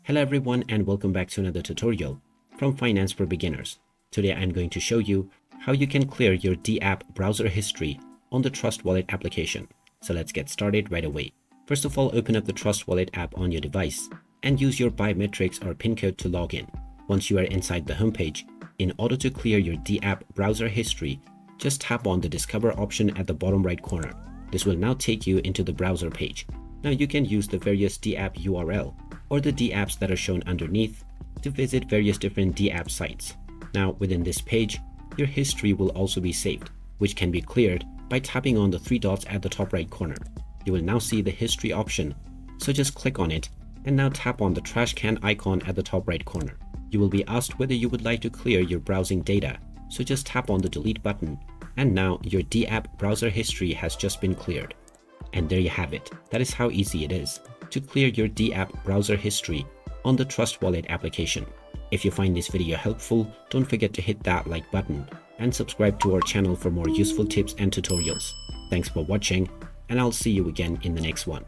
Hello everyone and welcome back to another tutorial from Finance for Beginners. Today I'm going to show you how you can clear your Dapp browser history on the Trust Wallet application. So let's get started right away. First of all, open up the Trust Wallet app on your device and use your biometrics or PIN code to log in. Once you are inside the homepage, in order to clear your Dapp browser history, just tap on the Discover option at the bottom right corner. This will now take you into the browser page. Now you can use the various Dapp URL or the Dapps that are shown underneath to visit various different Dapp sites. Now within this page, your history will also be saved, which can be cleared by tapping on the three dots at the top right corner. You will now see the history option, so just click on it and now tap on the trash can icon at the top right corner. You will be asked whether you would like to clear your browsing data, so just tap on the delete button and now your Dapp browser history has just been cleared. And there you have it. That is how easy it is to clear your Dapp browser history on the Trust Wallet application. If you find this video helpful, don't forget to hit that like button and subscribe to our channel for more useful tips and tutorials. Thanks for watching, and I'll see you again in the next one.